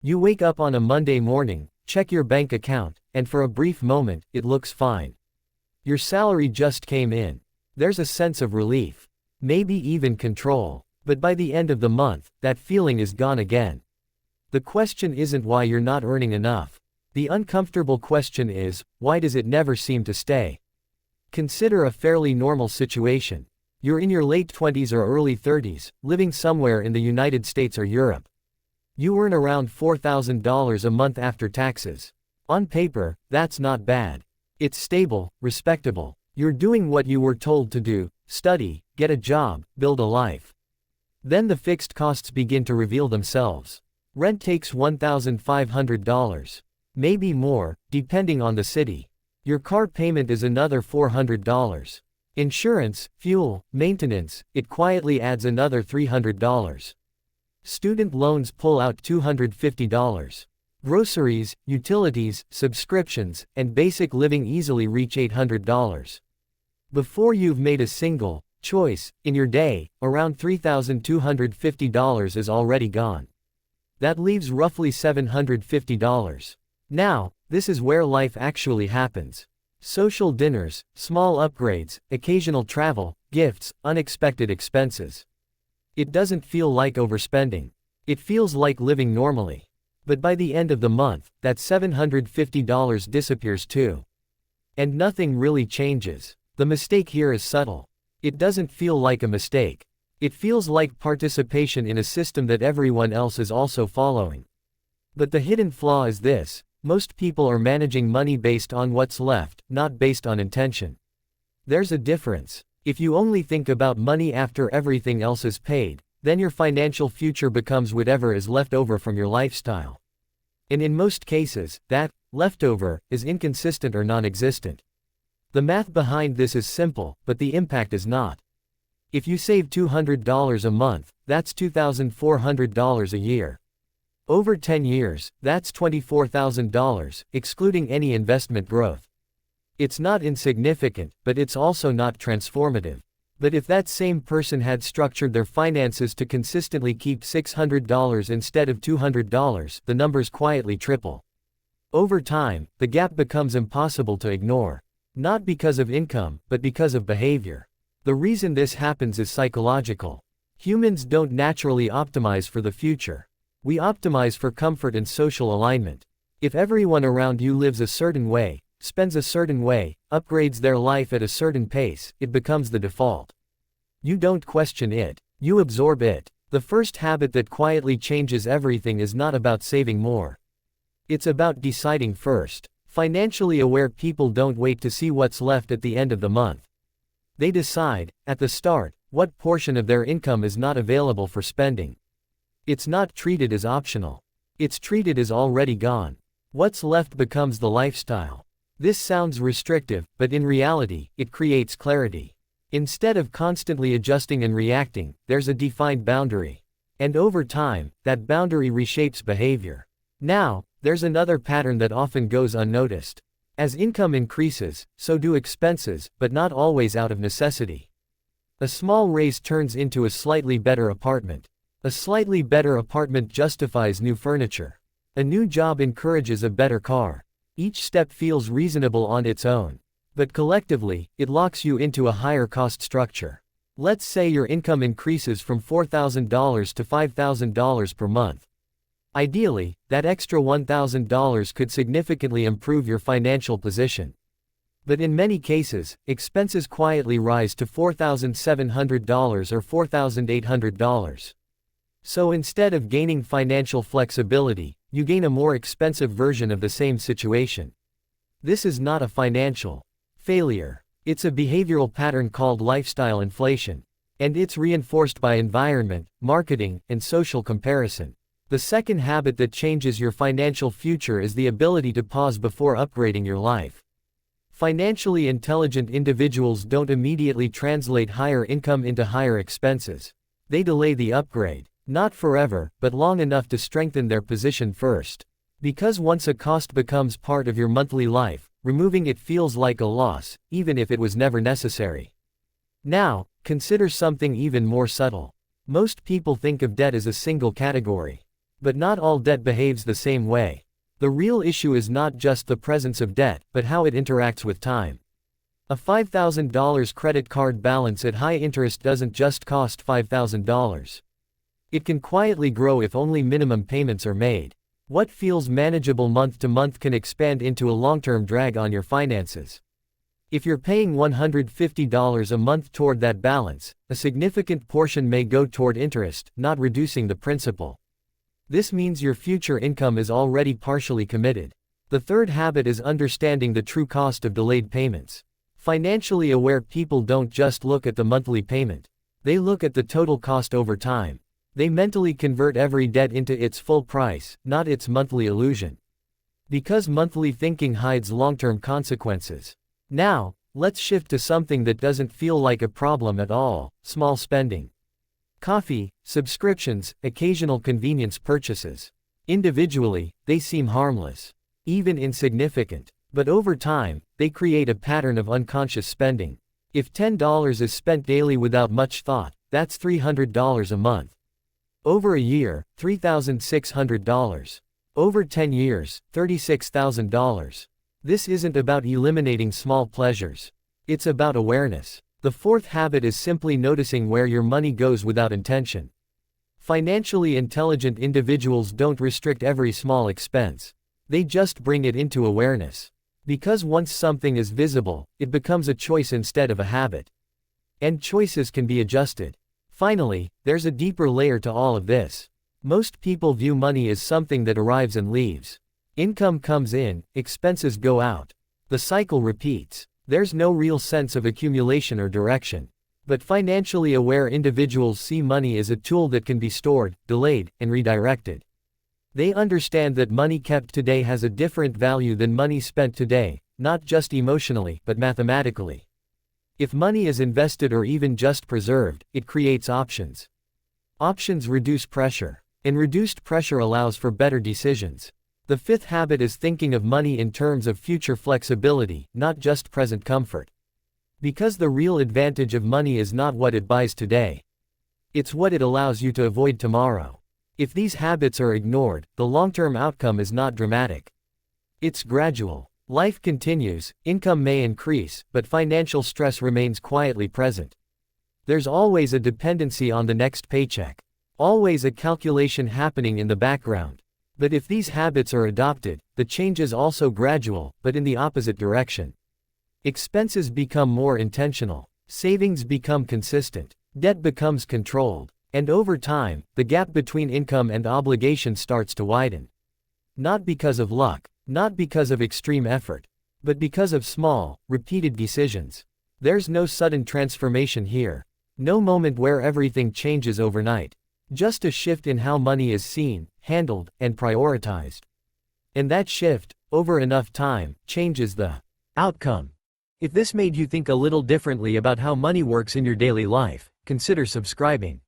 You wake up on a Monday morning, check your bank account, and for a brief moment, it looks fine. Your salary just came in. There's a sense of relief. Maybe even control. But by the end of the month, that feeling is gone again. The question isn't why you're not earning enough. The uncomfortable question is, why does it never seem to stay? Consider a fairly normal situation. You're in your late 20s or early 30s, living somewhere in the United States or Europe. You earn around $4,000 a month after taxes. On paper, that's not bad. It's stable, respectable. You're doing what you were told to do: study, get a job, build a life. Then the fixed costs begin to reveal themselves. Rent takes $1,500. Maybe more, depending on the city. Your car payment is another $400. Insurance, fuel, maintenance, it quietly adds another $300. Student loans pull out $250. Groceries, utilities, subscriptions, and basic living easily reach $800. Before you've made a single choice in your day, around $3,250 is already gone. That leaves roughly $750. Now, this is where life actually happens. Social dinners, small upgrades, occasional travel, gifts, unexpected expenses. It doesn't feel like overspending. It feels like living normally. But by the end of the month, that $750 disappears too. And nothing really changes. The mistake here is subtle. It doesn't feel like a mistake. It feels like participation in a system that everyone else is also following. But the hidden flaw is this: most people are managing money based on what's left, not based on intention. There's a difference. If you only think about money after everything else is paid, then your financial future becomes whatever is left over from your lifestyle. And in most cases, that leftover is inconsistent or non-existent. The math behind this is simple, but the impact is not. If you save $200 a month, that's $2,400 a year. Over 10 years, that's $24,000, excluding any investment growth. It's not insignificant, but it's also not transformative. But if that same person had structured their finances to consistently keep $600 instead of $200, the numbers quietly triple. Over time, the gap becomes impossible to ignore. Not because of income, but because of behavior. The reason this happens is psychological. Humans don't naturally optimize for the future. We optimize for comfort and social alignment. If everyone around you lives a certain way, spends a certain way, upgrades their life at a certain pace, it becomes the default. You don't question it. You absorb it. The first habit that quietly changes everything is not about saving more. It's about deciding first. Financially aware people don't wait to see what's left at the end of the month. They decide, at the start, what portion of their income is not available for spending. It's not treated as optional. It's treated as already gone. What's left becomes the lifestyle. This sounds restrictive, but in reality, it creates clarity. Instead of constantly adjusting and reacting, there's a defined boundary. And over time, that boundary reshapes behavior. Now, there's another pattern that often goes unnoticed. As income increases, so do expenses, but not always out of necessity. A small raise turns into a slightly better apartment. A slightly better apartment justifies new furniture. A new job encourages a better car. Each step feels reasonable on its own. But collectively, it locks you into a higher cost structure. Let's say your income increases from $4,000 to $5,000 per month. Ideally, that extra $1,000 could significantly improve your financial position. But in many cases, expenses quietly rise to $4,700 or $4,800. So instead of gaining financial flexibility, you gain a more expensive version of the same situation. This is not a financial failure. It's a behavioral pattern called lifestyle inflation. And it's reinforced by environment, marketing, and social comparison. The second habit that changes your financial future is the ability to pause before upgrading your life. Financially intelligent individuals don't immediately translate higher income into higher expenses. They delay the upgrade. Not forever, but long enough to strengthen their position first. Because once a cost becomes part of your monthly life, removing it feels like a loss, even if it was never necessary. Now, consider something even more subtle. Most people think of debt as a single category. But not all debt behaves the same way. The real issue is not just the presence of debt, but how it interacts with time. A $5,000 credit card balance at high interest doesn't just cost $5,000. It can quietly grow if only minimum payments are made. What feels manageable month to month can expand into a long-term drag on your finances. If you're paying $150 a month toward that balance, a significant portion may go toward interest, not reducing the principal. This means your future income is already partially committed. The third habit is understanding the true cost of delayed payments. Financially aware people don't just look at the monthly payment. They look at the total cost over time. They mentally convert every debt into its full price, not its monthly illusion. Because monthly thinking hides long-term consequences. Now, let's shift to something that doesn't feel like a problem at all: small spending. Coffee, subscriptions, occasional convenience purchases. Individually, they seem harmless, even insignificant. But over time, they create a pattern of unconscious spending. If $10 is spent daily without much thought, that's $300 a month. Over a year, $3,600. Over 10 years, $36,000. This isn't about eliminating small pleasures. It's about awareness. The fourth habit is simply noticing where your money goes without intention. Financially intelligent individuals don't restrict every small expense. They just bring it into awareness. Because once something is visible, it becomes a choice instead of a habit. And choices can be adjusted. Finally, there's a deeper layer to all of this. Most people view money as something that arrives and leaves. Income comes in, expenses go out. The cycle repeats. There's no real sense of accumulation or direction. But financially aware individuals see money as a tool that can be stored, delayed, and redirected. They understand that money kept today has a different value than money spent today, not just emotionally, but mathematically. If money is invested or even just preserved, it creates options. Options reduce pressure, and reduced pressure allows for better decisions. The fifth habit is thinking of money in terms of future flexibility, not just present comfort. Because the real advantage of money is not what it buys today. It's what it allows you to avoid tomorrow. If these habits are ignored, the long-term outcome is not dramatic. It's gradual. Life continues, income may increase, but financial stress remains quietly present. There's always a dependency on the next paycheck. Always a calculation happening in the background. But if these habits are adopted, the change is also gradual, but in the opposite direction. Expenses become more intentional. Savings become consistent. Debt becomes controlled. And over time, the gap between income and obligation starts to widen. Not because of luck, not because of extreme effort, but because of small, repeated decisions. There's no sudden transformation here. No moment where everything changes overnight. Just a shift in how money is seen, handled, and prioritized. And that shift, over enough time, changes the outcome. If this made you think a little differently about how money works in your daily life, consider subscribing.